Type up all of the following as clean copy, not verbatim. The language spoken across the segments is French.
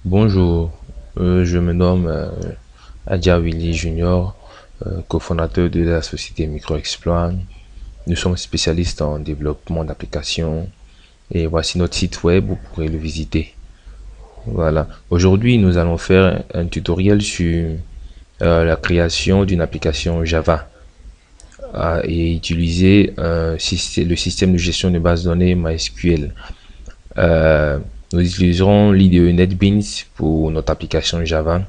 Bonjour, je me nomme Adja Willy Junior, cofondateur de la société MicroExploit. Nous sommes spécialistes en développement d'applications et voici notre site web, vous pourrez le visiter. Voilà. Aujourd'hui, nous allons faire un tutoriel sur la création d'une application Java et utiliser le système de gestion de base de données MySQL. Euh, Nous utiliserons l'IDE NetBeans pour notre application Java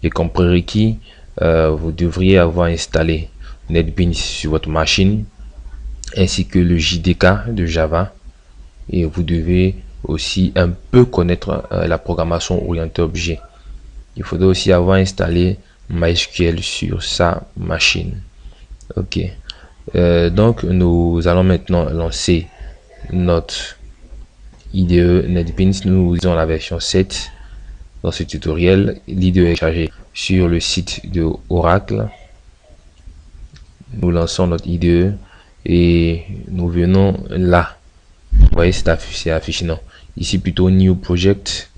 et comme prérequis, vous devriez avoir installé NetBeans sur votre machine ainsi que le JDK de Java et vous devez aussi un peu connaître la programmation orientée objet. Il faudrait aussi avoir installé MySQL sur sa machine. Ok. Donc nous allons maintenant lancer notre IDE NetBeans. Nous utilisons la version 7. Dans ce tutoriel, l'IDE est chargé sur le site de Oracle. Nous lançons notre IDE et nous venons là. Vous voyez, c'est affiché non. Ici plutôt New Project.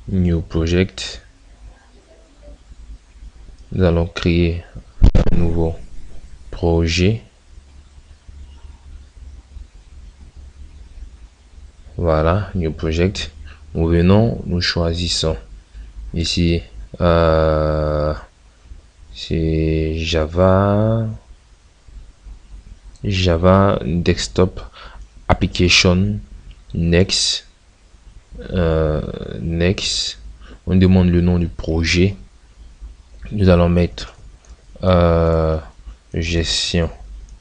New Project. Nous allons créer un nouveau projet. Voilà, New Project. Nous venons, nous choisissons ici c'est Java Desktop Application. Next. Next. On demande le nom du projet. Nous allons mettre gestion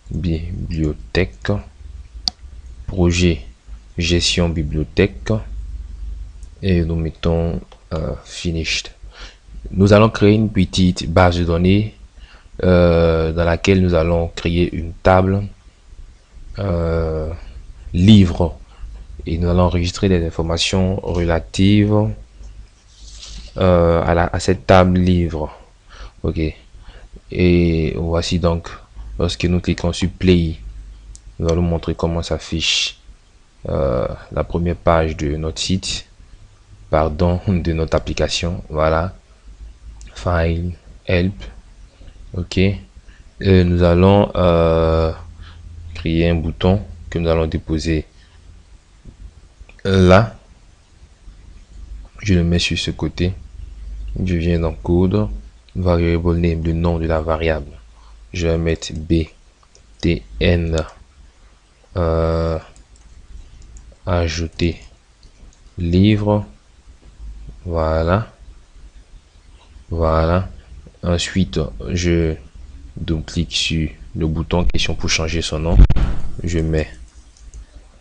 bibliothèque. Projet gestion bibliothèque. Et nous mettons finished. Nous allons créer une petite base de données dans laquelle nous allons créer une table livre et nous allons enregistrer des informations relatives à cette table livre. Ok. Et voici donc, lorsque nous cliquons sur play, nous allons montrer comment s'affiche la première page de notre site, pardon, de notre application. Voilà. File, help. Ok. Et nous allons créer un bouton que nous allons déposer là. Je le mets sur ce côté. Je viens dans code, variable name, le nom de la variable. Je vais mettre btn ajouter livre. Voilà. Voilà. Ensuite, je double-clique sur le bouton question pour changer son nom. Je mets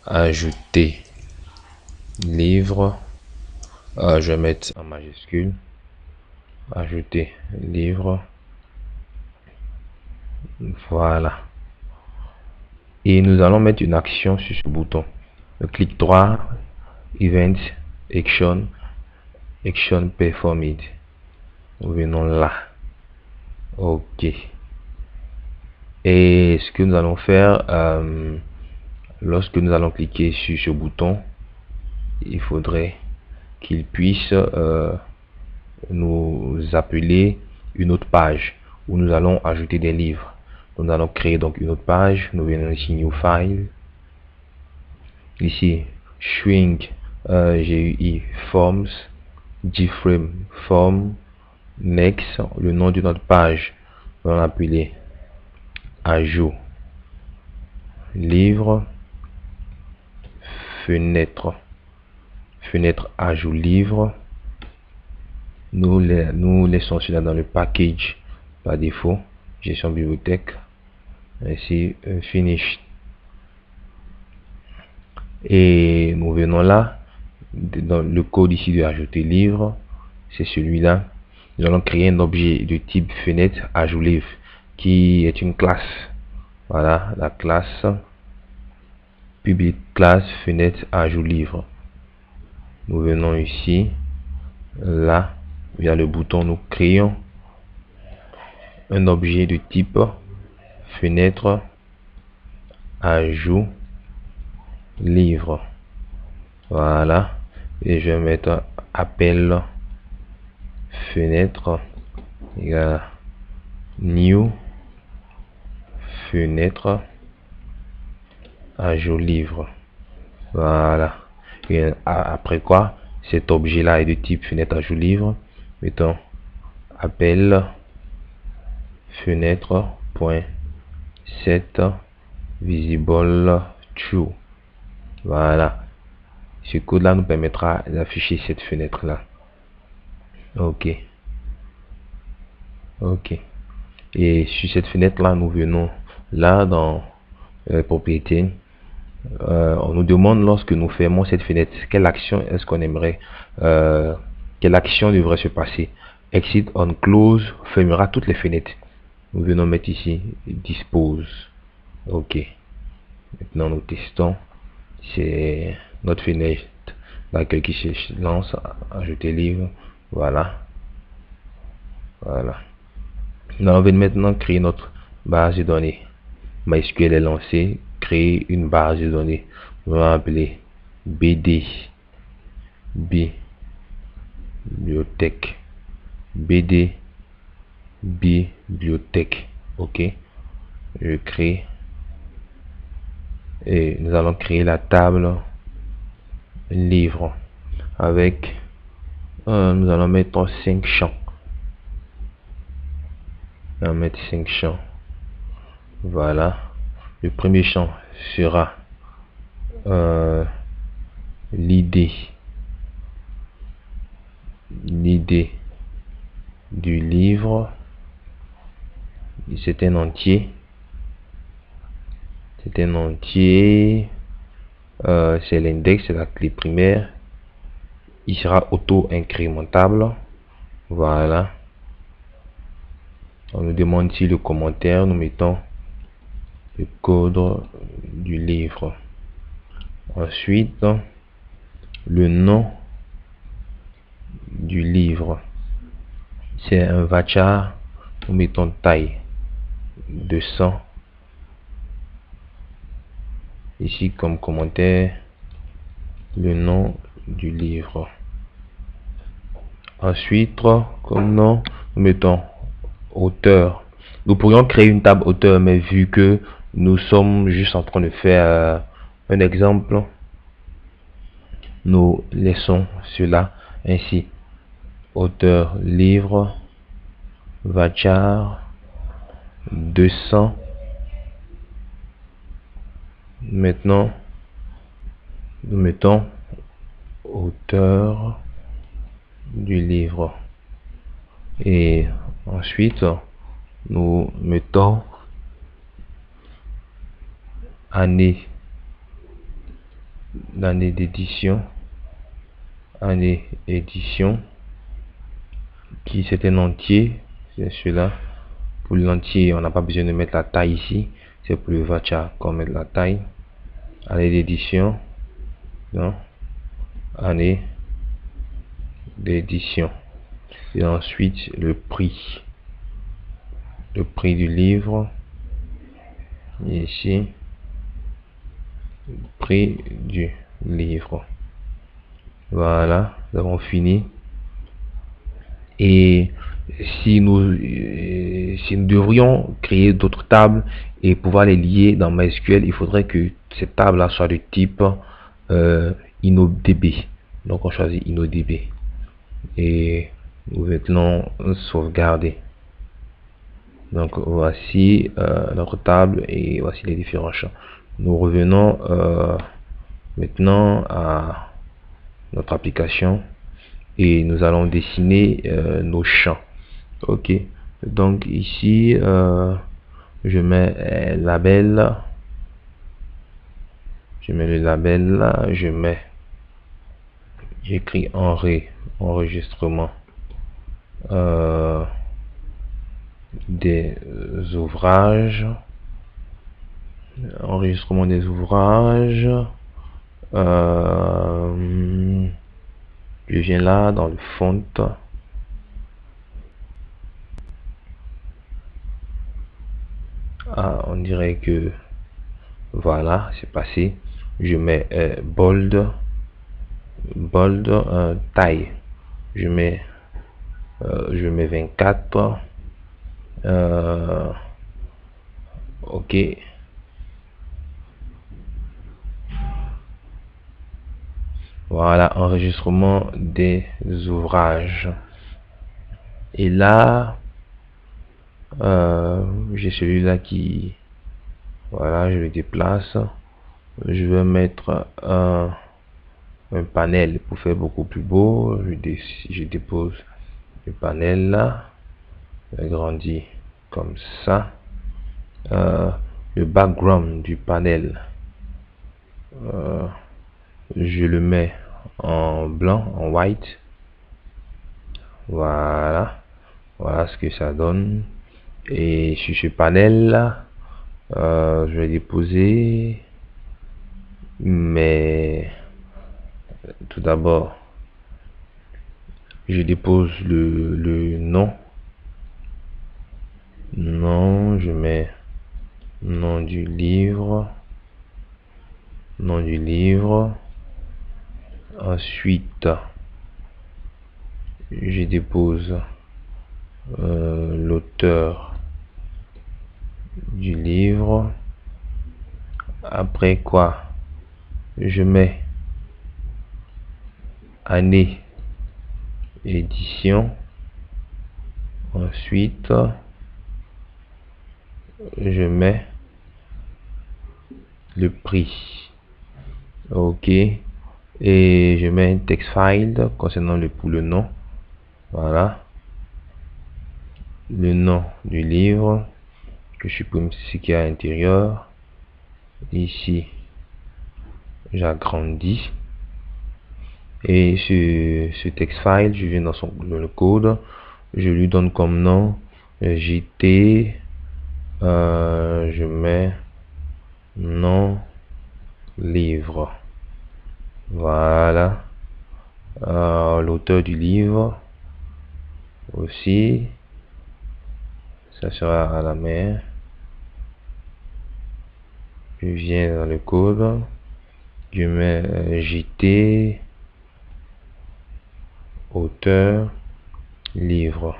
ajouter livre. Je vais mettre en majuscule. Ajouter livre. Voilà. Et nous allons mettre une action sur ce bouton. Le clic droit, event, action performed. Nous venons là. Ok. Et ce que nous allons faire, lorsque nous allons cliquer sur ce bouton, il faudrait qu'il puisse nous appeler une autre page où nous allons ajouter des livres. Nous allons créer donc une autre page. Nous venons ici new file. Ici shrink GUI forms gframe form next, le nom de notre page. Nous allons appeler ajout livre fenêtre ajout livre. Nous laissons cela dans le package par défaut, gestion bibliothèque, ainsi finish. Et nous venons là, dans le code ici de ajouter livre, c'est celui-là. Nous allons créer un objet de type fenêtre ajout livre qui est une classe. Voilà, la classe public classe fenêtre ajout livre. Nous venons ici, là, via le bouton, nous créons un objet de type fenêtre ajout livre. Voilà. et je vais mettre appel fenêtre égale new fenêtre ajout livre. Voilà. Et après quoi, cet objet là est de type fenêtre ajout livre. Mettons appel fenêtre point set visible true. Voilà. Ce code là nous permettra d'afficher cette fenêtre là. Ok. Ok. Et sur cette fenêtre là, nous venons là dans propriétés. On nous demande, lorsque nous fermons cette fenêtre, quelle action est-ce qu'on aimerait, quelle action devrait se passer. Exit on close fermera toutes les fenêtres. Nous venons mettre ici dispose. Ok. Maintenant nous testons. C'est notre fenêtre d'accueil qui se lance. Ajouter livre. Voilà. Voilà. Là, on va maintenant créer notre base de données. MySQL est lancé. Créer une base de données. On va appeler BD bibliothèque. BD bibliothèque. Ok. Je crée et nous allons créer la table livre avec nous allons mettre 5 champs. On va mettre 5 champs. Voilà. Le premier champ sera l'idée du livre. C'est un entier. C'est un entier. C'est l'index, c'est la clé primaire. Il sera auto-incrémentable. Voilà. On nous demande ici le commentaire. Nous mettons le code du livre. Ensuite, le nom du livre. C'est un varchar. Nous mettons taille 200. Ici comme commentaire, le nom du livre. Ensuite, comme nom, nous mettons auteur. Nous pourrions créer une table auteur, mais vu que nous sommes juste en train de faire un exemple, nous laissons cela ainsi. Auteur livre varchar 200. Maintenant, nous mettons auteur du livre et ensuite nous mettons année d'édition, qui c'est un entier, c'est celui-là. Pour l'entier, on n'a pas besoin de mettre la taille ici, c'est pour le varchar qu'on met la taille. Année d'édition, non, année d'édition. Et ensuite le prix du livre, et ici prix du livre. Voilà, nous avons fini. Et si nous devrions créer d'autres tables et pouvoir les lier dans MySQL, il faudrait que cette table là soit de type InnoDB. Donc on choisit InnoDB et nous venons sauvegarder. Donc voici notre table et voici les différents champs. Nous revenons maintenant à notre application et nous allons dessiner nos champs. Ok, donc ici je mets label, je mets le label là, j'écris enregistrement des ouvrages, je viens là dans le font. On dirait que voilà, c'est passé. Je mets bold bold, taille, je mets 24. Ok. Voilà, enregistrement des ouvrages. Et là, j'ai celui-là qui, voilà, je le déplace. Je vais mettre un panel pour faire beaucoup plus beau. Je dépose le panel là, j'agrandis comme ça. Le background du panel, je le mets en blanc, en white. Voilà, voilà ce que ça donne. Et sur ce panel là, je vais déposer, mais tout d'abord je dépose le nom. Non, je mets nom du livre, nom du livre. Ensuite, je dépose l'auteur du livre. Après quoi, je mets année édition. Ensuite, je mets le prix. Ok. Et je mets un text file concernant pour le nom. Voilà. Le nom du livre. Je supprime ce qu'il y a à l'intérieur. Ici, j'agrandis. Et ce text file, je viens dans le code. Je lui donne comme nom JT. Je mets nom livre. Voilà. L'auteur du livre aussi, ça sera à la main. Je viens dans le code, je mets JT auteur livre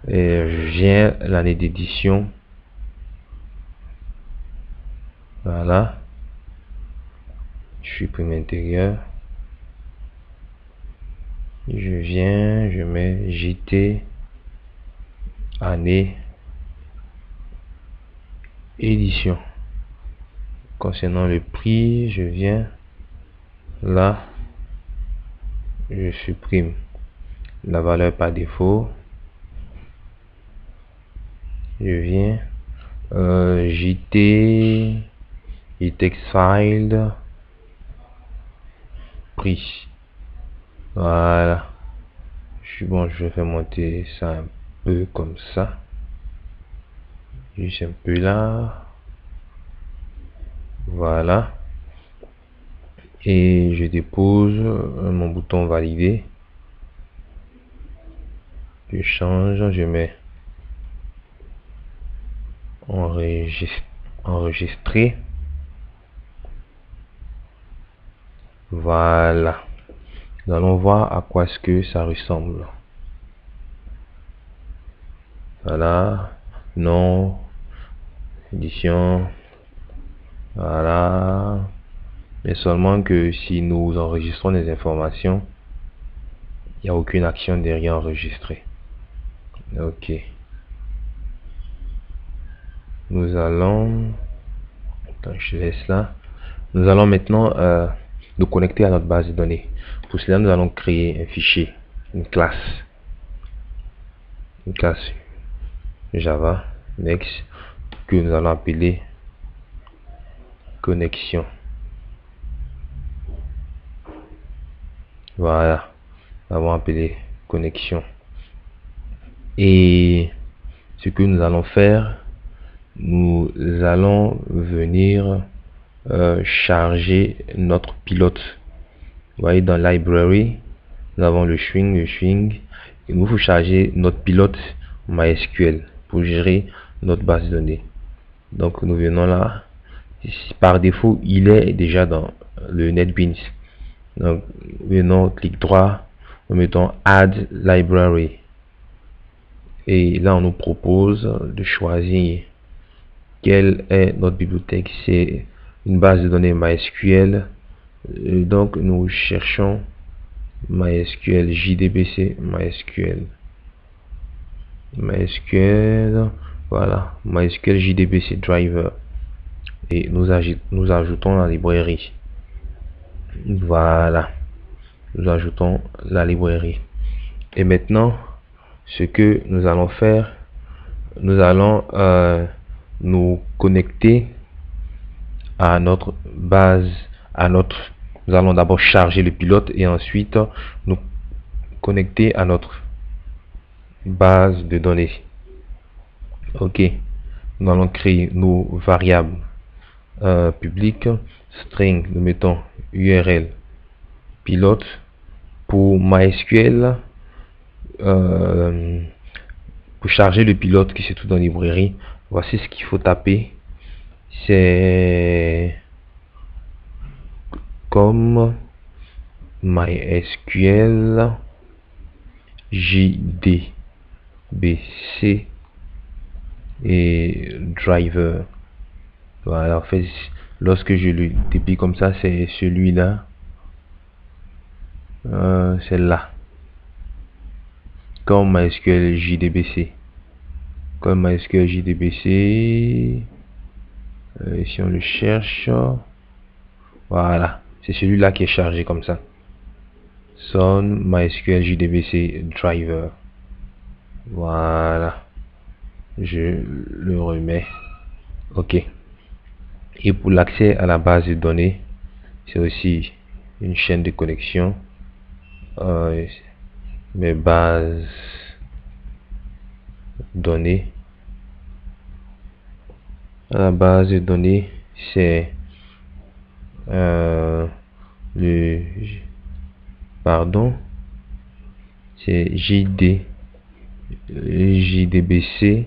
et je viens l'année d'édition. Voilà, je supprime l'intérieur, je viens, je mets JT année édition. Concernant le prix, je viens là, je supprime la valeur par défaut, je viens JT et text file prix. Voilà, je suis bon, je vais faire monter ça un peu comme ça, juste un peu là. Voilà, et je dépose mon bouton valider. Je change, je mets enregistrer. Voilà, nous allons voir à quoi est-ce que ça ressemble. Voilà, nom, édition. Voilà, mais seulement que si nous enregistrons des informations, il n'y a aucune action derrière enregistrer. Ok, nous allons, attends, je laisse là. Nous allons maintenant nous connecter à notre base de données. Pour cela, nous allons créer un fichier, une classe Java Next que nous allons appeler connexion. Voilà, nous avons appelé connexion. Et ce que nous allons faire, nous allons venir charger notre pilote. Vous voyez, dans library, nous avons le string. Il nous faut charger notre pilote MySQL pour gérer notre base de données. Donc nous venons là. Par défaut, il est déjà dans le NetBeans. Donc, maintenant, clic droit, nous mettons Add Library. Et là, on nous propose de choisir quelle est notre bibliothèque. C'est une base de données MySQL. Donc, nous cherchons MySQL, JDBC, MySQL, voilà, MySQL JDBC Driver. Et nous ajoutons la librairie. Voilà, nous ajoutons la librairie. Et maintenant, ce que nous allons faire, nous allons nous connecter à notre base, nous allons d'abord charger le pilote et ensuite nous connecter à notre base de données. Ok, nous allons créer nos variables publiques. String, nous mettons URL pilote. Pour MySQL, pour charger le pilote qui se trouve dans la librairie, voici ce qu'il faut taper. C'est comme MySQL JDBC et driver. Voilà, en fait, lorsque je le déplie comme ça, c'est celui-là, celle-là. Comme MySQL JDBC. Comme MySQL JDBC. Si on le cherche, voilà, c'est celui-là qui est chargé comme ça. Son MySQL JDBC driver. Voilà, je le remets. Ok. Et pour l'accès à la base de données, c'est aussi une chaîne de connexion. Mes bases données. La base de données, c'est c'est JDBC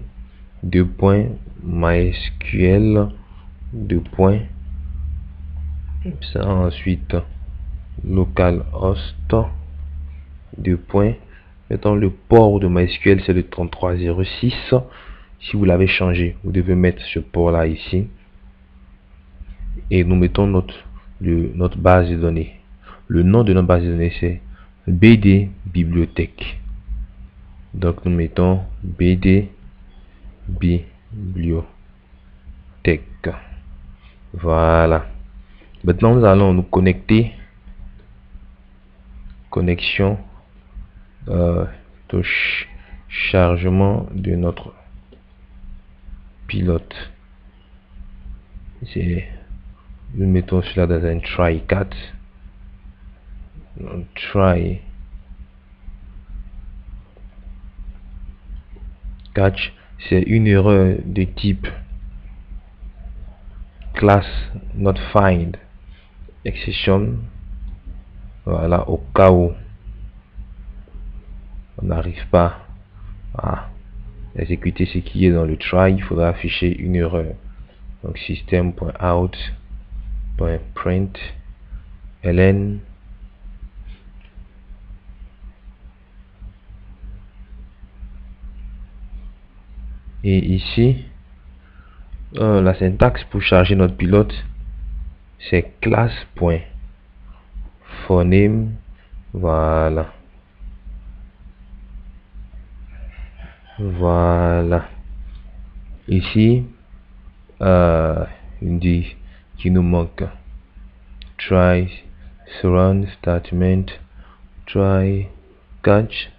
MySQL ça ensuite localhost mettons le port de MySQL, c'est le 3306. Si vous l'avez changé, vous devez mettre ce port là ici et nous mettons notre base de données. Le nom de notre base de données, c'est BD bibliothèque. Donc nous mettons BD bibliothèque. Voilà. Maintenant nous allons nous connecter. Connexion de chargement de notre pilote. Nous mettons cela dans un try catch. Try catch, c'est une erreur de type class not find exception. Voilà, au cas où on n'arrive pas à exécuter ce qui est dans le try, il faudra afficher une erreur. Donc system.out.print ln et ici la syntaxe pour charger notre pilote, c'est class.phoneme. Voilà. Voilà. Ici, il dit qu'il nous manque try, surround, statement, try, catch,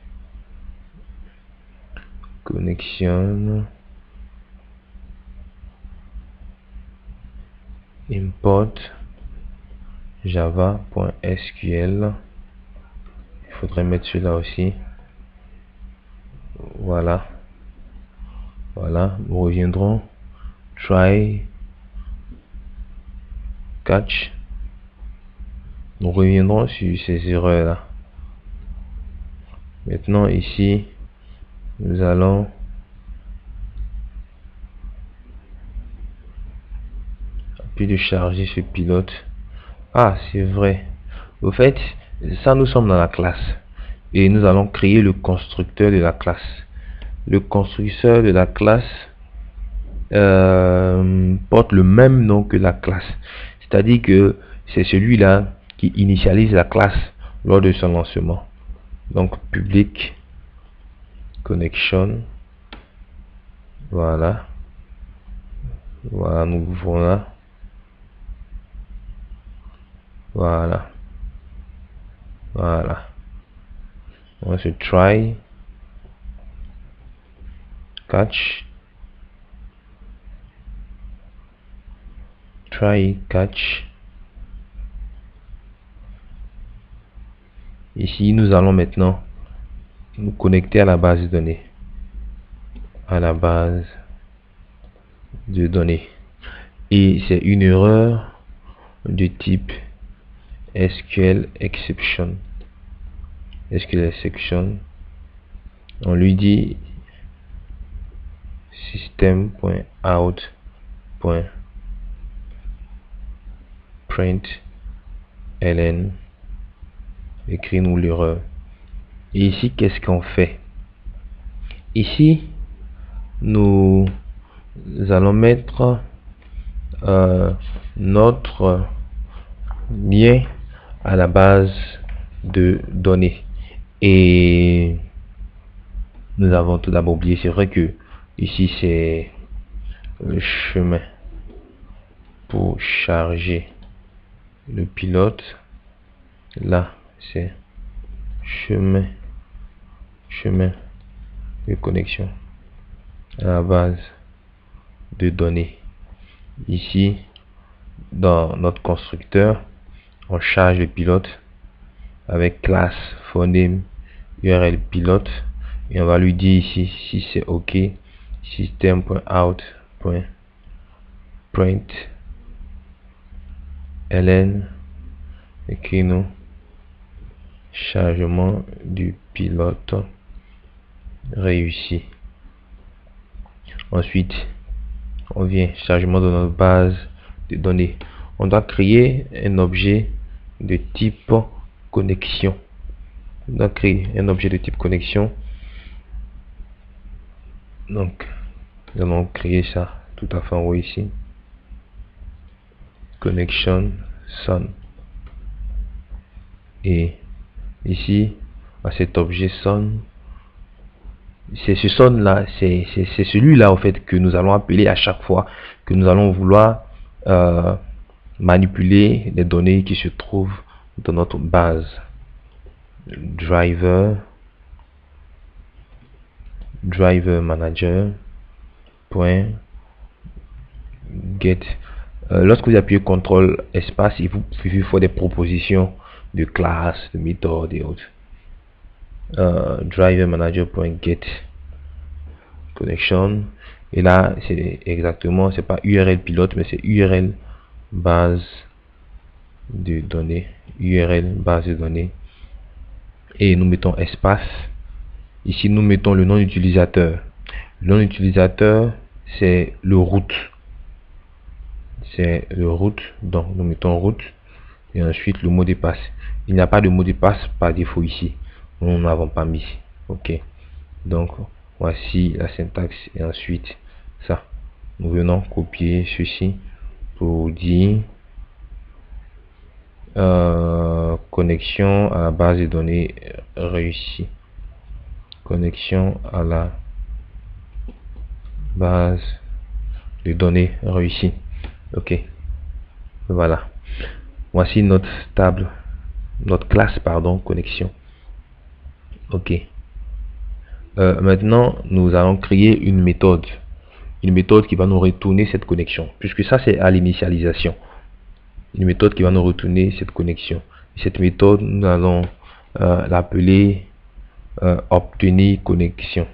connexion, import, java.sql. Il faudrait mettre celui-là aussi. Voilà. Voilà, nous reviendrons. Try, catch. Nous reviendrons sur ces erreurs là. Maintenant ici, nous allons appuyer de charger ce pilote. Ah, c'est vrai. Au fait, ça, nous sommes dans la classe et nous allons créer le constructeur de la classe. Le constructeur de la classe porte le même nom que la classe, c'est-à-dire que c'est celui-là qui initialise la classe lors de son lancement. Donc public connection, voilà, nous voilà, on va se try catch, Ici nous allons maintenant nous connecter à la base de données, et c'est une erreur de type SQL exception. On lui dit system.out.println, écris-nous l'erreur. Et ici, qu'est-ce qu'on fait? Ici, nous allons mettre notre lien à la base de données. Et nous avons tout d'abord oublié, c'est vrai que ici c'est le chemin pour charger le pilote. Là c'est chemin de connexion à la base de données. Ici dans notre constructeur, on charge le pilote avec classe phonème URL pilote et on va lui dire ici si c'est OK, system.out.println, écris-nous chargement du pilote réussi. Ensuite on vient chargement de notre base de données. On doit créer un objet de type connexion. Donc nous allons créer ça tout à fait en haut ici, connection son, et ici à cet objet son, c'est ce son là, c'est celui-là en fait que nous allons appeler à chaque fois que nous allons vouloir manipuler les données qui se trouvent dans notre base. Driver manager point get. Lorsque vous appuyez CTRL espace, il vous faut des propositions de classes, de méthodes et autres. Driver manager point get connection, et là c'est exactement, c'est pas URL pilote mais c'est URL base de données, et nous mettons espace. Ici nous mettons le nom d'utilisateur. Le nom d'utilisateur c'est le root, donc nous mettons root, et ensuite le mot de passe. Il n'y a pas de mot de passe par défaut ici, nous n'avons pas mis. OK, donc voici la syntaxe, et ensuite ça, nous venons copier ceci pour dire connexion à la base de données réussie. Connexion à la base de données réussie. OK, voilà, voici notre table, notre classe connexion. OK, maintenant nous allons créer une méthode qui va nous retourner cette connexion, puisque ça c'est à l'initialisation. Une méthode qui va nous retourner cette connexion. Cette méthode, nous allons l'appeler obtenir connexion,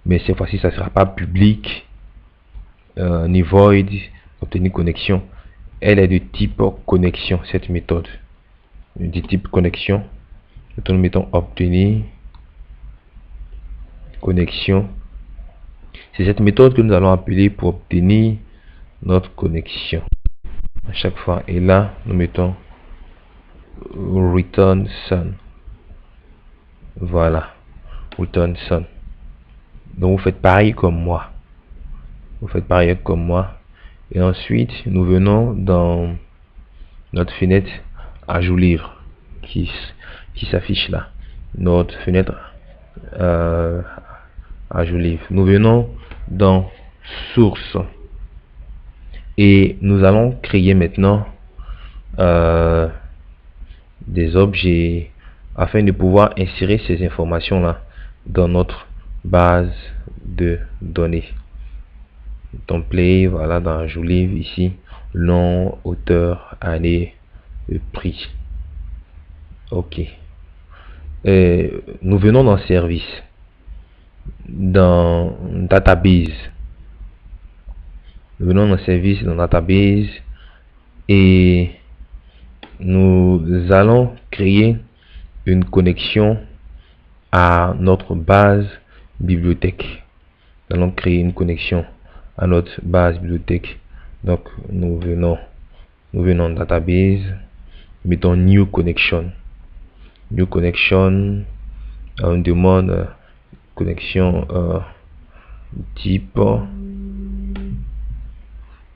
mais cette fois-ci ça sera pas public ni void. Obtenir connexion, elle est de type connexion. Cette méthode de type connexion, nous mettons obtenir connexion. C'est cette méthode que nous allons appeler pour obtenir notre connexion à chaque fois, et là nous mettons return sun. Voilà, return sun. Donc vous faites pareil comme moi. Vous faites pareil comme moi. Et ensuite, nous venons dans notre fenêtre ajout livre qui s'affiche là. Notre fenêtre ajout livre. Nous venons dans source et nous allons créer maintenant des objets afin de pouvoir insérer ces informations là dans notre base de données. Template, voilà, dans ajout livre ici, nom, auteur, année, prix. Ok. Nous venons dans service, dans database. Nous venons dans service, dans database, et nous allons créer une connexion à notre base bibliothèque. Nous allons créer une connexion à notre base bibliothèque. Donc nous venons dans database, mettons new connection. New connection, on demande connexion type.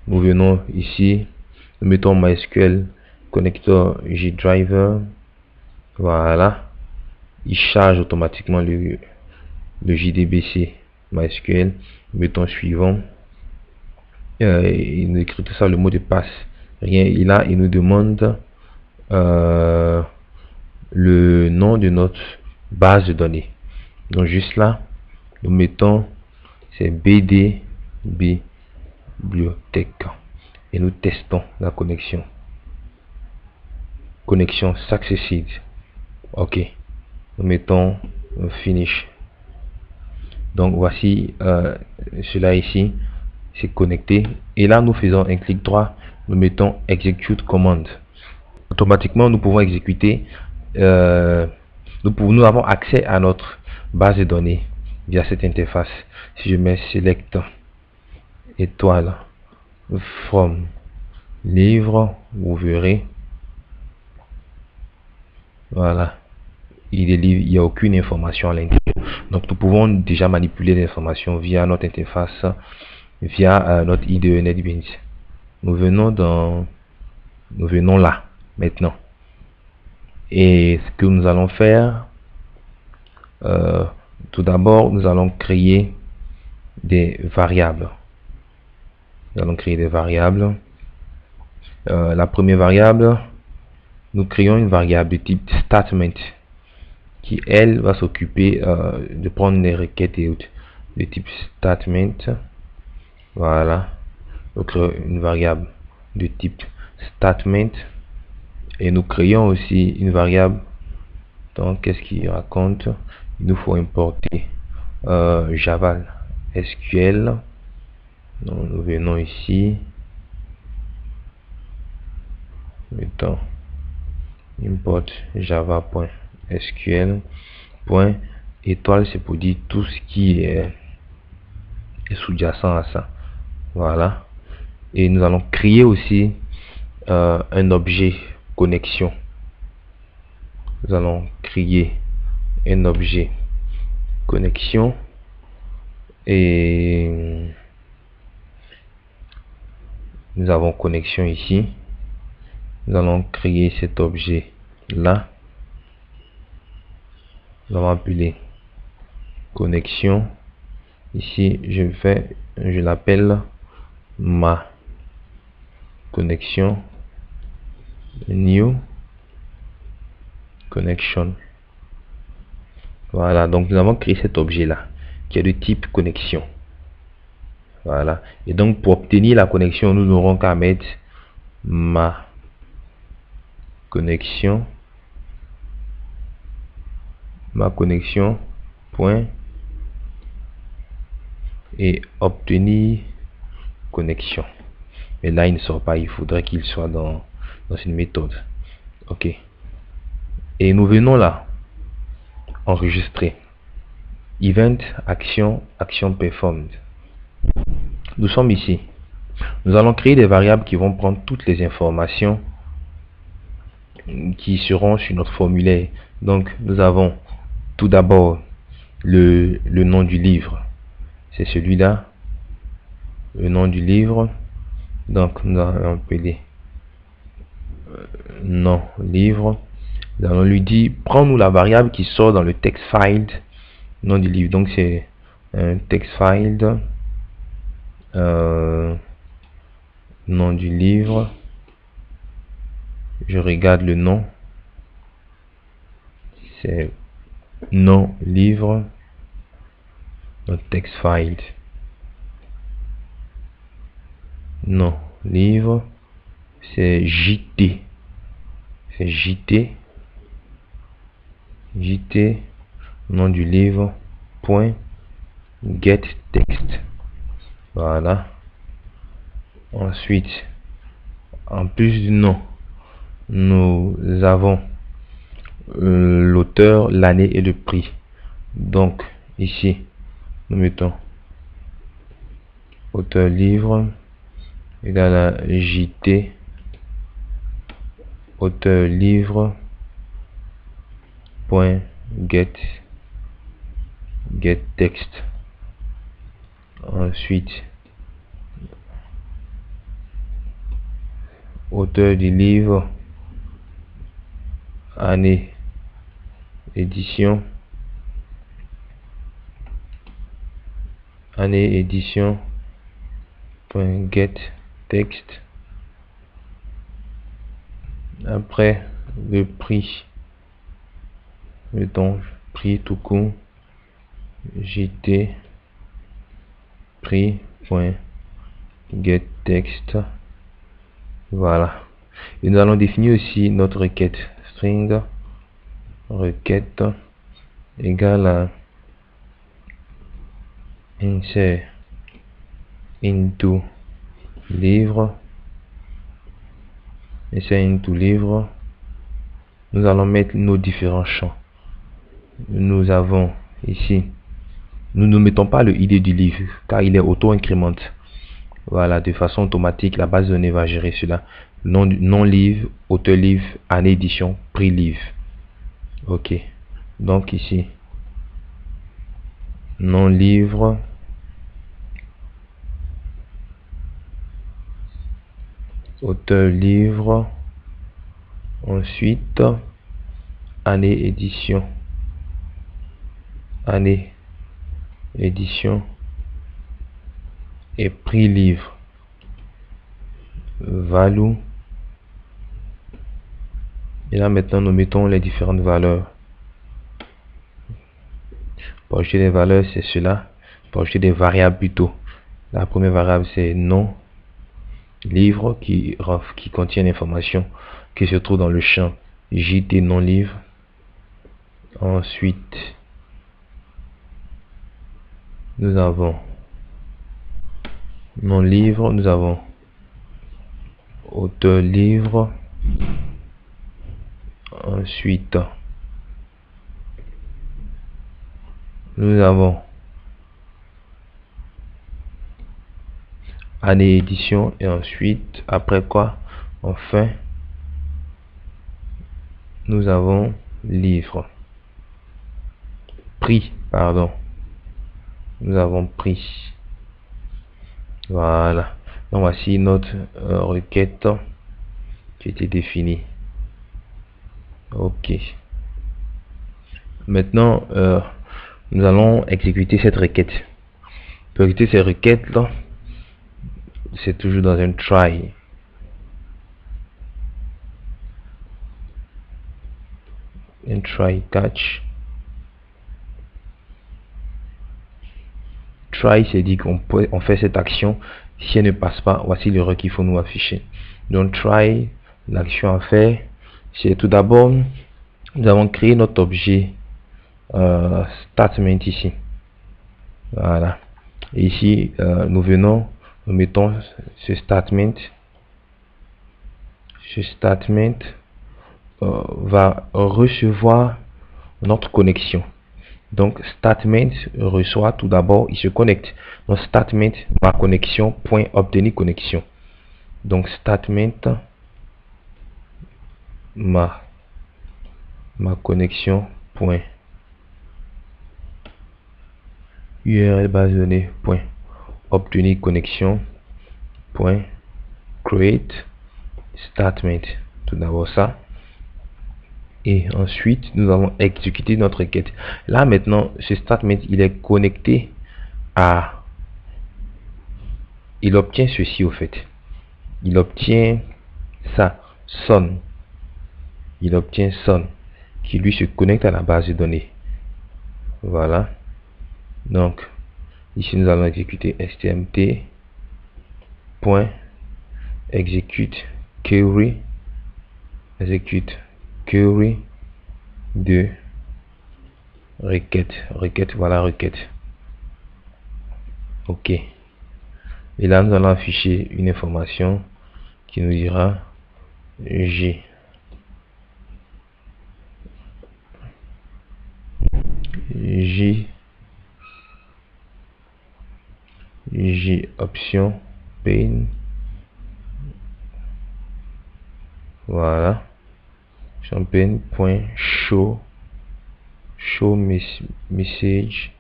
Nous venons ici, nous mettons MySQL connector JDriver. Voilà, il charge automatiquement le JDBC MySQL. Mettons suivant. Il nous écrit tout ça, le mot de passe. Rien, il nous demande le nom de notre base de données. Donc juste là, nous mettons c'est BD bibliothèque et nous testons la connexion. Connexion successful. Ok, nous mettons finish. Donc voici cela ici, c'est connecté. Et là, nous faisons un clic droit, nous mettons execute command. Automatiquement, nous pouvons exécuter. Nous avons accès à notre base de données via cette interface. Si je mets select étoile from livre, vous verrez, voilà, il n'y a aucune information à l'intérieur. Donc nous pouvons déjà manipuler l'information via notre interface, via notre IDE NetBeans. Nous venons là maintenant. Et ce que nous allons faire, tout d'abord, nous allons créer des variables. Nous allons créer des variables. La première variable, nous créons une variable de type statement qui, elle, va s'occuper de prendre les requêtes et autres de type statement. Voilà. Nous créons une variable de type statement. Et nous créons aussi une variable. Donc, qu'est-ce qu'il raconte? Il nous faut importer Java SQL. Donc, nous venons ici. Mettons import java.sql. Étoile, c'est pour dire tout ce qui est sous-jacent à ça. Voilà. Et nous allons créer aussi un objet connexion. Nous allons créer un objet connexion et nous avons connexion ici. Nous allons créer cet objet là. Nous allons appeler connexion. Ici, je l'appelle ma connexion new connection. Voilà, donc nous avons créé cet objet là qui est de type connexion. Voilà, et donc pour obtenir la connexion, nous n'aurons qu'à mettre ma connexion point et obtenir connexion. Mais là, il ne sort pas, il faudrait qu'il soit dans une méthode. Ok, et nous venons là enregistrer event action performed. Nous sommes ici. Nous allons créer des variables qui vont prendre toutes les informations qui seront sur notre formulaire. Donc nous avons tout d'abord le nom du livre, c'est celui-là, le nom du livre. Donc nous allons appeler nom livre. Nous allons lui dire prends-nous la variable qui sort dans le text file nom du livre. Donc c'est un text file nom du livre. Je regarde le nom, c'est nom livre, notre text file nom livre, c'est JT, c'est JT nom du livre point get text. Voilà. Ensuite, en plus du nom, nous avons l'auteur, l'année et le prix. Donc ici nous mettons auteur livre égale à JT auteur livre point get text. Ensuite auteur du livre, année, édition, point get text. Après le prix, mettons prix tout court, JT prix point get text. Voilà. Et nous allons définir aussi notre requête string requête égale à insert into livre. Nous allons mettre nos différents champs. Nous avons ici, nous ne mettons pas le ID du livre car il est auto-incrémente. Voilà, de façon automatique, la base de données va gérer cela. Nom livre, auteur livre, année édition, prix livre. Ok. Donc ici, nom livre, auteur livre, ensuite année édition et prix livre, value. Et là maintenant nous mettons les différentes valeurs. Pour ajouter des valeurs, c'est cela. Pour ajouter des variables plutôt, la première variable c'est nom livre qui contient l'information qui se trouve dans le champ JT nom livre. Ensuite nous avons nom livre, nous avons auteur livre, ensuite nous avons année édition et ensuite après quoi, enfin nous avons livre, prix, pardon, nous avons prix. Voilà, donc voici notre requête qui a été définie. Ok, maintenant nous allons exécuter cette requête. Pour exécuter cette requête là, c'est toujours dans un try. Un try catch. Try, c'est dit qu'on fait cette action. Si elle ne passe pas, voici l'erreur qu'il faut nous afficher. Donc try, l'action à faire, c'est tout d'abord, nous avons créé notre objet statement ici. Voilà. Et ici, nous venons, nous mettons ce statement. Ce statement va recevoir notre connexion. Donc statement reçoit tout d'abord, il se connecte. Donc statement ma connexion point obtenir connexion. Donc statement ma connexion point URL base de données point obtenir connexion point create statement. Tout d'abord ça, et ensuite nous allons exécuter notre requête. Là maintenant, ce statement il est connecté à, il obtient ceci au fait, il obtient ça, son, il obtient son qui lui se connecte à la base de données. Voilà, donc ici nous allons exécuter stmt point execute query de requête, voilà requête. OK, et là nous allons afficher une information qui nous dira J option pane, voilà, champagne point show message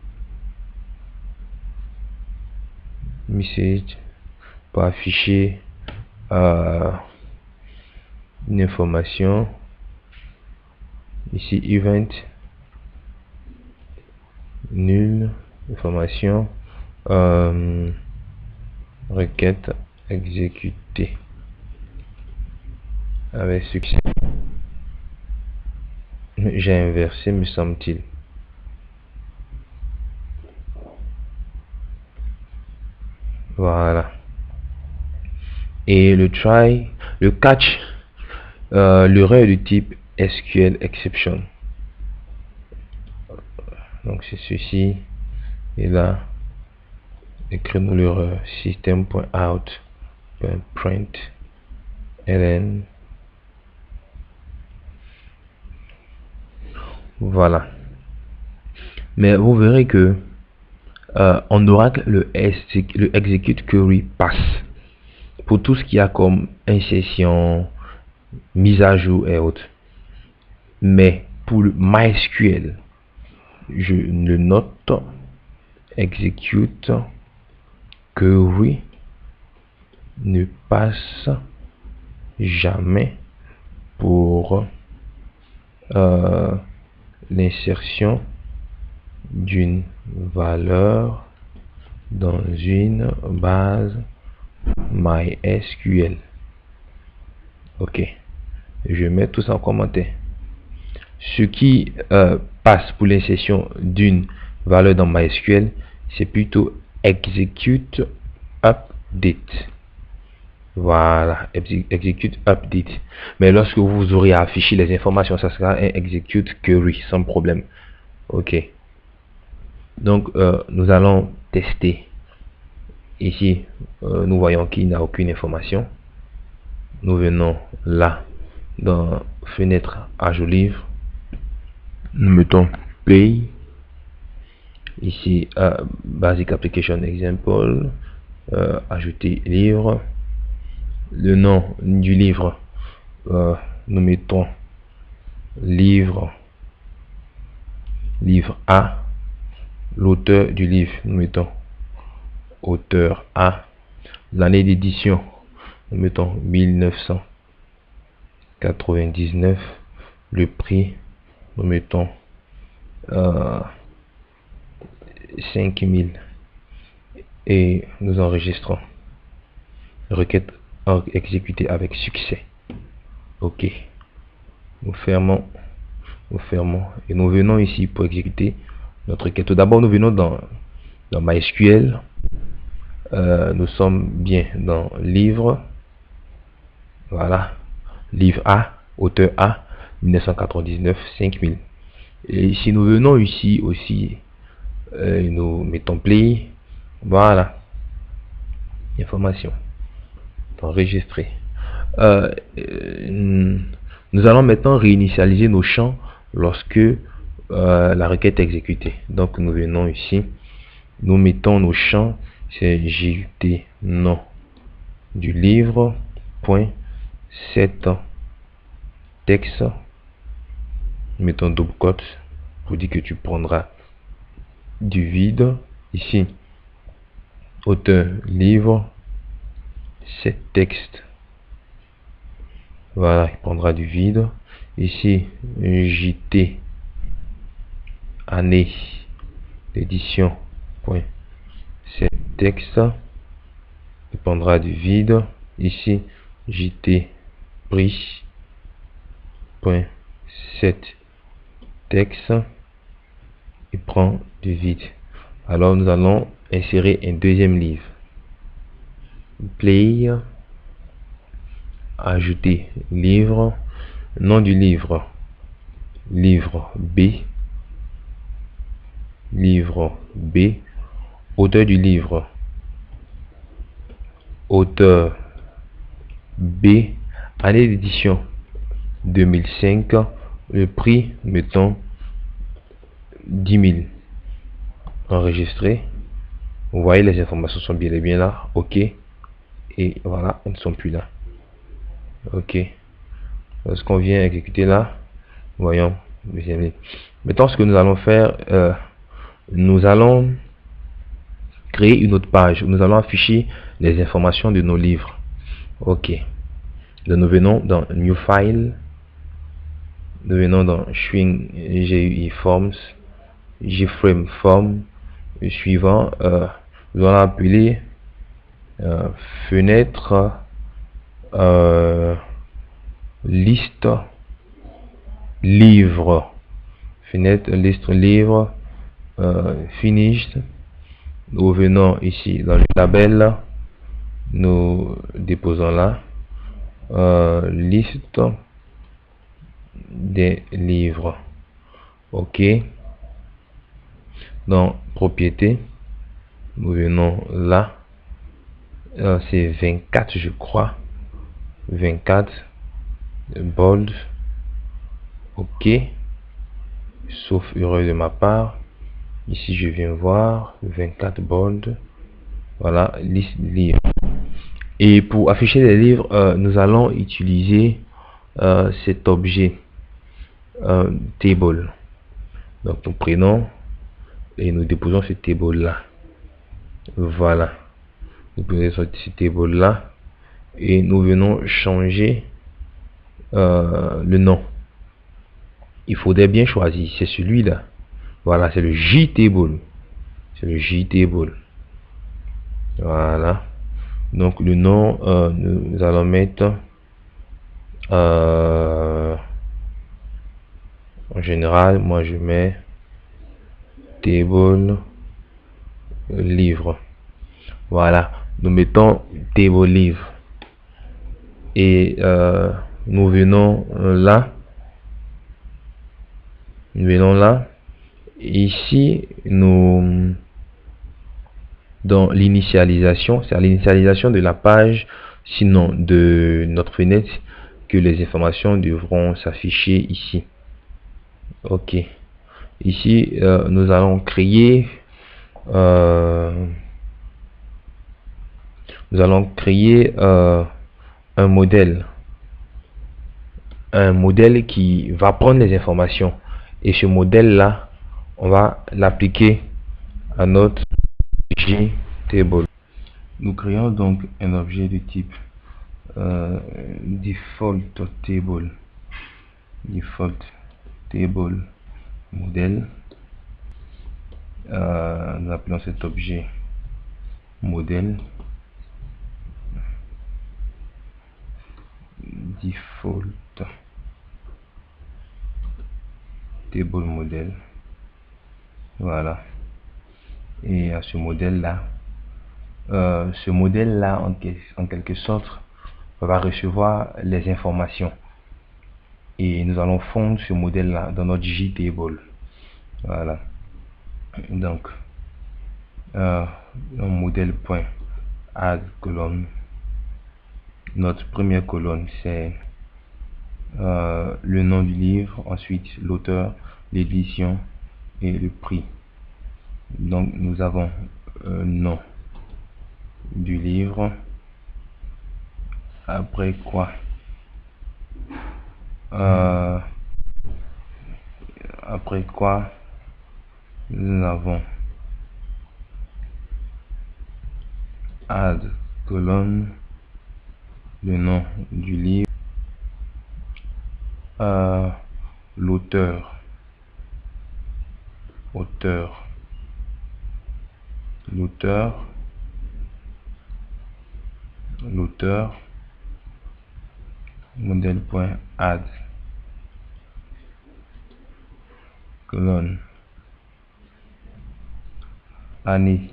pour afficher une information ici, event nul, information requête exécutée avec succès. J'ai inversé, me semble-t-il. Voilà. Et le try, le catch, l'erreur du type SQL exception. Donc c'est ceci. Et là, écrivons l'erreur system.out.println. Voilà. Mais vous verrez que en Oracle, le execute query passe pour tout ce qu'il y a comme insertion, mise à jour et autres. Mais pour le MySQL, je le note, execute query ne passe jamais pour l'insertion d'une valeur dans une base MySQL. OK, je mets tout ça en commentaire. Ce qui passe pour l'insertion d'une valeur dans MySQL, c'est plutôt execute update. Voilà, execute update. Mais lorsque vous aurez affiché les informations, ça sera un execute query sans problème. OK, donc nous allons tester. Ici nous voyons qu'il n'a aucune information. Nous venons là dans fenêtre ajout livre, nous mettons play. Ici basic application example, ajouter livre, le nom du livre, nous mettons livre A, l'auteur du livre, nous mettons auteur A, l'année d'édition, nous mettons 1999, le prix, nous mettons 5000 et nous enregistrons. Requête exécutée avec succès. OK, nous fermons et nous venons ici pour exécuter notre requête. Tout d'abord, nous venons dans MySQL. Nous sommes bien dans livre, voilà, livre A, auteur A, 1999, 5000. Et si nous venons ici aussi, nous mettons play, voilà, information, enregistrer. Nous allons maintenant réinitialiser nos champs lorsque la requête est exécutée. Donc nous venons ici, nous mettons nos champs, c'est JUT nom du livre point 7 texte, mettons double quote pour dire que tu prendras du vide. Ici, auteur, livre, c'est texte. Voilà, il prendra du vide. Ici, JT, année d'édition, point, c'est texte. Il prendra du vide. Ici, JT, prix, point, 7 texte. Il prend du vide. Alors, nous allons insérer un deuxième livre. Play, ajouter livre, nom du livre, livre B, auteur du livre, auteur B, année d'édition 2005, le prix, mettons 10 000. Enregistrer. Vous voyez, les informations sont bien et bien là. OK. Et voilà, elles ne sont plus là. OK. Ce qu'on vient exécuter là, voyons. Maintenant, ce que nous allons faire, nous allons créer une autre page où nous allons afficher les informations de nos livres. OK. Donc, nous venons dans New File. Nous venons dans String GUI Forms, JFrame Form. Le suivant, nous allons appeler fenêtre liste livre. Fenêtre liste livre finished. Nous venons ici dans le label, nous déposons là liste des livres. OK. Dans propriété, nous venons là, c'est 24 je crois, 24 bold. OK, sauf erreur de ma part. Ici je viens voir 24 bold. Voilà, liste livre. Et pour afficher les livres, nous allons utiliser cet objet table. Donc nous prenons et nous déposons ce table là. Voilà, nous prenons ce table là et nous venons changer le nom. Il faudrait bien choisir, c'est celui-là. Voilà, c'est le JTable. C'est le JTable. Voilà. Donc le nom, nous allons mettre en général, moi je mets table livre. Voilà, nous mettons table livre et nous venons là. Nous venons là. Ici, nous dans l'initialisation, c'est à l'initialisation de la page, sinon de notre fenêtre, que les informations devront s'afficher ici. OK. Ici, nous allons créer un modèle qui va prendre les informations, et ce modèle là on va l'appliquer à notre JTable. Nous créons donc un objet de type default table modèle. Nous appelons cet objet modèle default table modèle. Voilà. Et à ce modèle là, en quelque sorte va recevoir les informations, et nous allons fondre ce modèle là dans notre JTable. Voilà. Donc un modèle.add colonne. Notre première colonne, c'est le nom du livre, ensuite l'auteur, l'édition et le prix. Donc nous avons nom du livre, après quoi Après quoi, nous avons add colonne, le nom du livre, l'auteur, l'auteur, modèle.add colonne, année,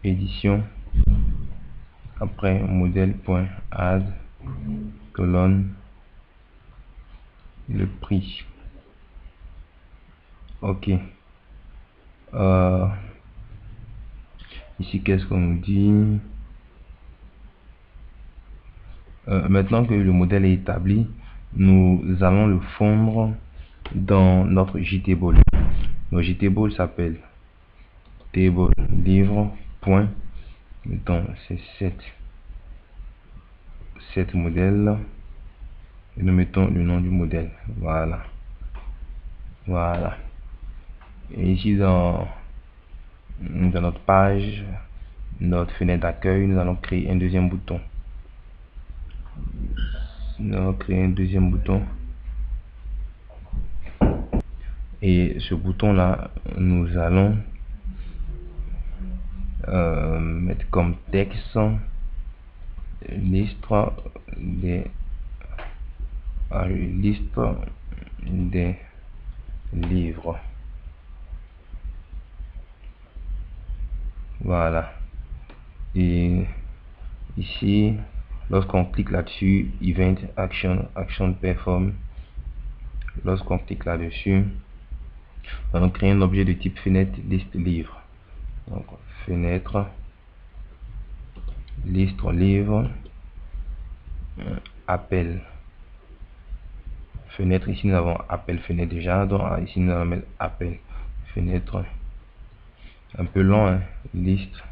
édition, après modèle.add colonne, le prix. Ok. Ici, qu'est-ce qu'on nous dit? Maintenant que le modèle est établi, nous allons le fondre dans notre JTable. Notre JTable s'appelle table livre point, mettons c'est 7 modèles et nous mettons le nom du modèle. Voilà. Et ici dans notre page, notre fenêtre d'accueil, nous allons créer un deuxième bouton. Et ce bouton là, nous allons mettre comme texte liste des livres. Voilà. Et ici, lorsqu'on clique là-dessus, event action perform, lorsqu'on clique là-dessus, on va créer un objet de type fenêtre liste livre. Donc fenêtre liste livre, appel fenêtre. Ici nous avons appel fenêtre déjà, donc ici nous allons mettre appel fenêtre, un peu long, hein. Liste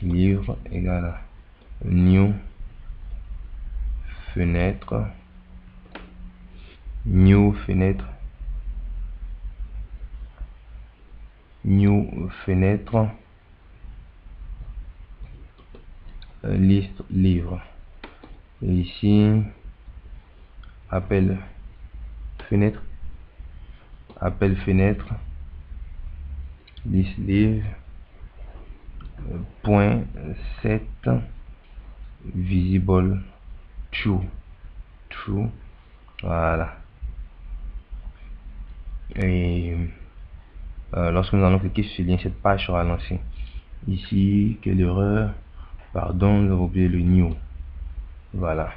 livre égale à new fenêtre, liste livre. Et ici appel fenêtre liste livre point set visible true. Voilà. Et lorsque nous allons cliquer sur ce lien, cette page sera lancée. Ici, quelle erreur, pardon, nous avons oublié le new. Voilà.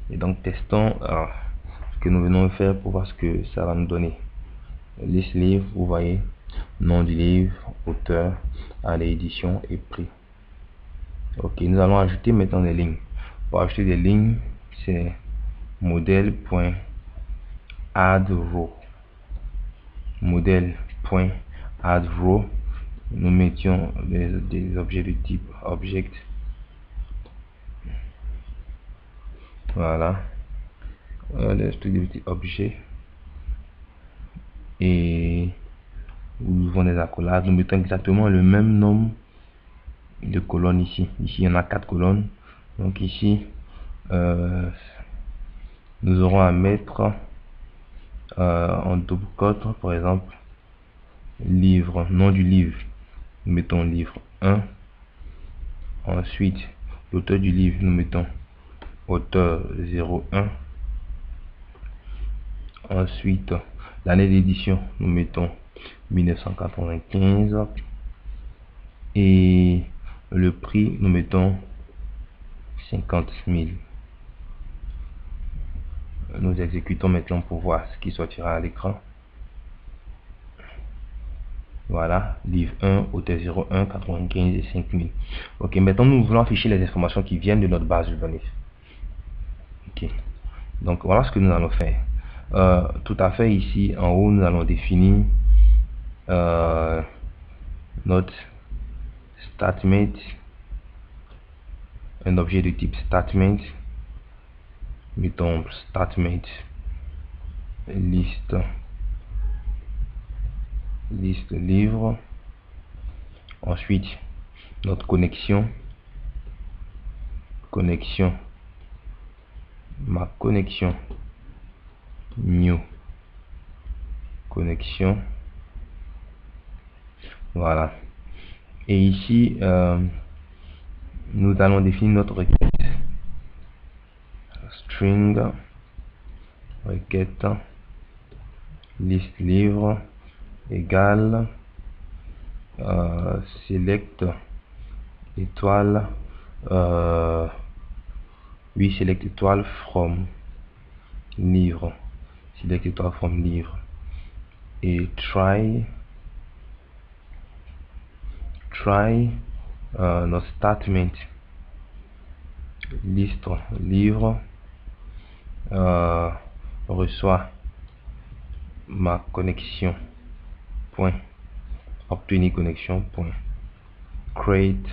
Et donc testons ce que nous venons de faire pour voir ce que ça va nous donner. Liste livre, vous voyez, nom du livre, auteur, année, édition et prix. Ok, nous allons ajouter maintenant des lignes. Pour ajouter des lignes, c'est modèle.add row. Nous mettions des objets de type object. Voilà. Les trucs de type objet. Et nous ouvrons des accolades. Nous mettons exactement le même nombre de colonnes ici. Ici, il y en a 4 colonnes. Donc ici, nous aurons à mettre en double cote, par exemple, livre, nom du livre. Nous mettons livre 1. Ensuite, l'auteur du livre, nous mettons auteur 01. Ensuite, l'année d'édition, nous mettons 1995. Et le prix, nous mettons 50 000. Nous exécutons maintenant pour voir ce qui sortira à l'écran. Voilà, livre 1, auteur 01, 95 et 5000. Ok, maintenant nous voulons afficher les informations qui viennent de notre base de données. Ok, donc voilà ce que nous allons faire. Tout à fait, ici en haut, nous allons définir notre statement, un objet de type statement. mettons statement liste livre. Ensuite notre connexion, ma connexion new connexion. Voilà. Et ici nous allons définir notre requête string requête liste livre égale select étoile oui, select étoile from livre, select étoile from livre, et try notre statement liste livre reçoit ma connexion point obtenir connexion point create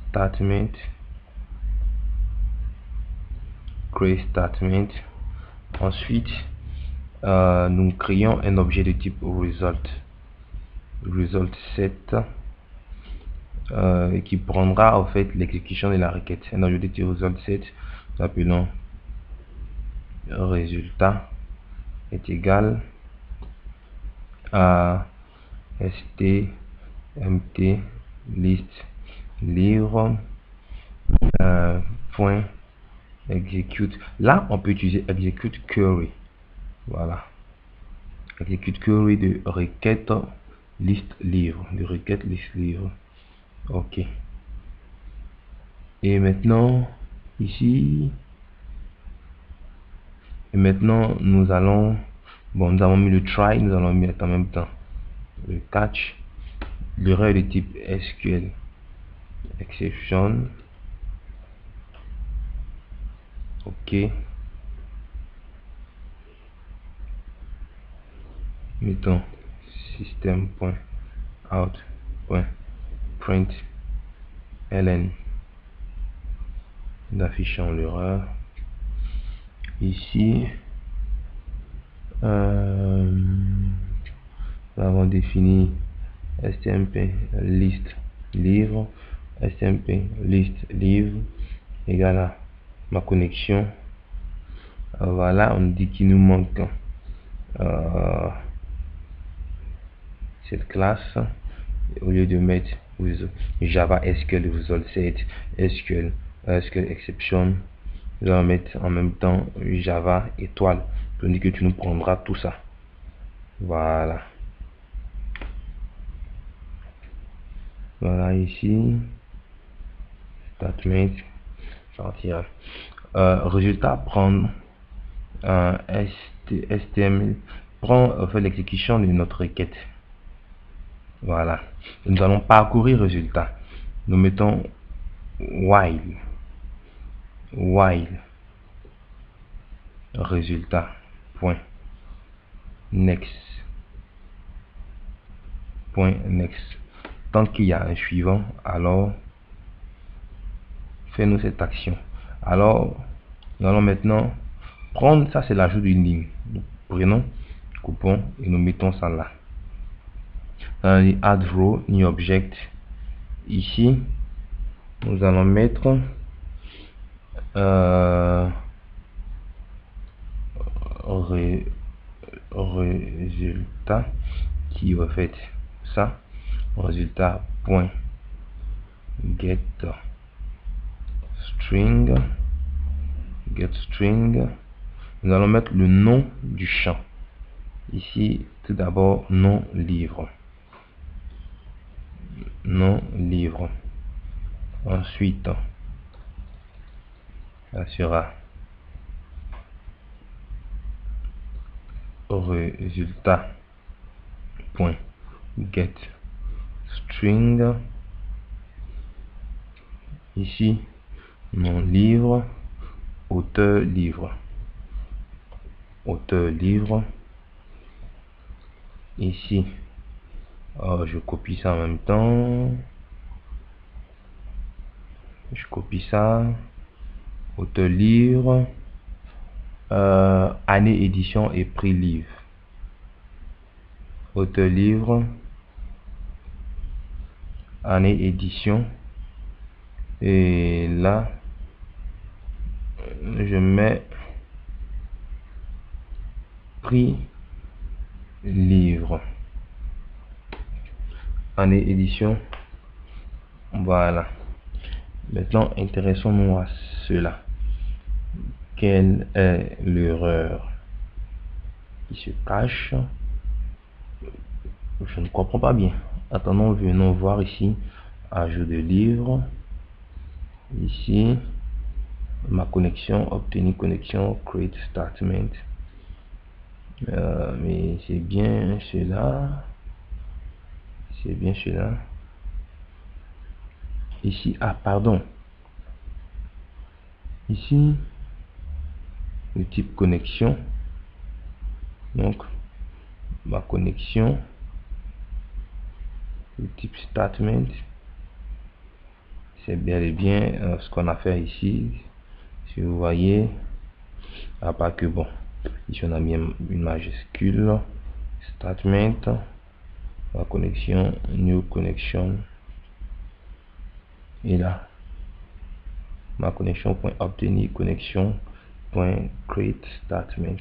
statement ensuite nous créons un objet de type result set qui prendra en fait l'exécution de la requête. Un objet de type result set, nous appelons résultat est égal à stmt list livre point execute. Là on peut utiliser execute query. Voilà, execute query de requête liste livre, ok. Et maintenant ici, nous allons, bon, nous avons mis le try, nous allons mettre en même temps le catch, l'erreur de type SQL exception, ok. Mettons system.out.println, nous affichons l'erreur. Ici nous avons défini stmp list livre, égale à ma connexion. Voilà, on dit qu'il nous manque cette classe. Au lieu de mettre Java SQL result set, SQL exception, nous allons mettre en même temps Java étoile. On dit que tu nous prendras tout ça. Voilà. Voilà ici. Statement. Sortir. Résultat, prendre un STML. Prend en fait l'exécution de notre requête. Voilà. Nous allons parcourir résultat. Nous mettons while résultat point next tant qu'il y a un suivant, alors fais-nous cette action. Alors nous allons maintenant prendre ça, c'est l'ajout d'une ligne. Nous prenons, coupons et nous mettons ça là. Add row new object. Ici nous allons mettre résultat qui va faire ça, résultat point get string, nous allons mettre le nom du champ. Ici tout d'abord nom livre, ensuite ça sera résultat point get string. Ici nom livre, auteur livre. Ici je copie ça en même temps, Je copie ça. Auteur livre, année édition et prix livre. Auteur livre, année édition, et là je mets prix livre, année édition. Voilà. Maintenant, intéressons-nous à cela. Quelle est l'erreur qui se cache? Je ne comprends pas bien. Attendons, venons voir ici. Ajout de livre. Ici, ma connexion, obtenir connexion, create statement. Mais c'est bien cela. C'est bien cela. Ici, ah pardon. Ici, le type connexion. Donc, ma connexion. Le type statement. C'est bien et bien ce qu'on a fait ici. Si vous voyez, à part que bon, ici on a mis une majuscule. Statement. La connexion, new connection. Et là, ma connexion point obtenir connexion point create statement.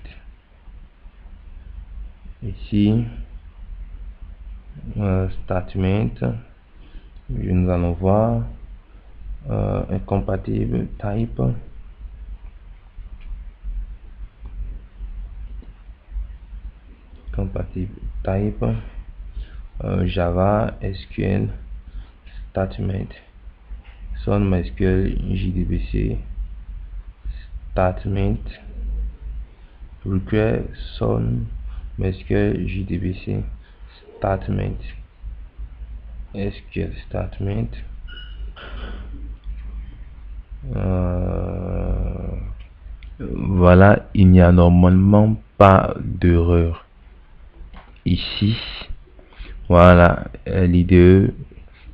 Ici, statement, nous allons voir incompatible type. Compatible type, Java, SQL, statement, Sun MySQL, JDBC, statement, require Sun MySQL, JDBC, statement, SQL statement. Voilà, il n'y a normalement pas d'erreur ici. Voilà, l'IDE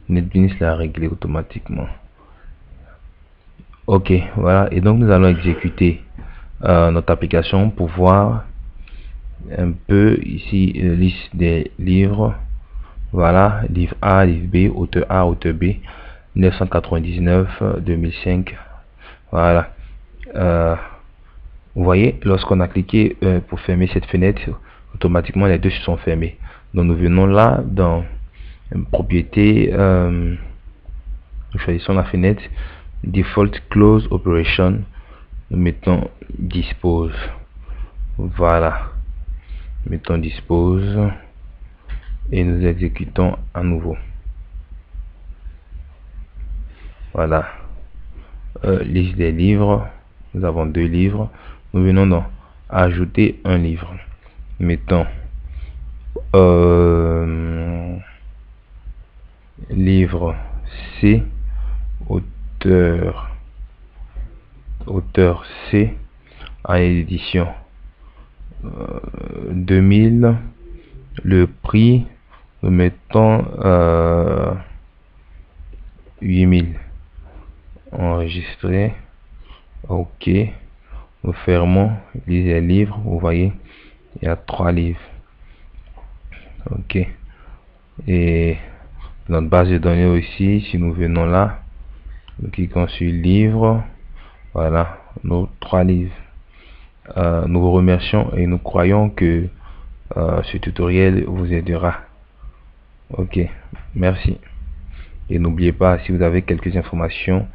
NetBeans l'a réglé automatiquement. Ok, voilà, et donc nous allons exécuter notre application pour voir un peu ici liste des livres. Voilà, livre A, livre B, auteur A, auteur B, 1999, 2005. Voilà. Vous voyez, lorsqu'on a cliqué pour fermer cette fenêtre, automatiquement les deux se sont fermés. Donc nous venons là dans propriété, nous choisissons la fenêtre default close operation, nous mettons dispose. Voilà, mettons dispose et nous exécutons à nouveau. Voilà, liste des livres, nous avons 2 livres, nous venons donc ajouter un livre. Mettons livre C, auteur C, en édition 2000, le prix, nous mettons 8000, enregistré, ok, nous fermons, lisez livre, vous voyez, il y a 3 livres, ok, et notre base de données aussi, si nous venons là, nous cliquons sur livre, voilà, nos 3 livres. Nous vous remercions et nous croyons que ce tutoriel vous aidera. Ok, merci. Et n'oubliez pas, si vous avez quelques informations,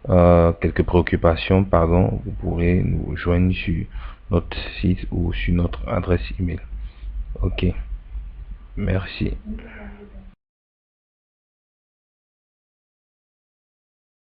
quelques préoccupations, pardon, vous pourrez nous joindre sur notre site ou sur notre adresse email. Ok, merci.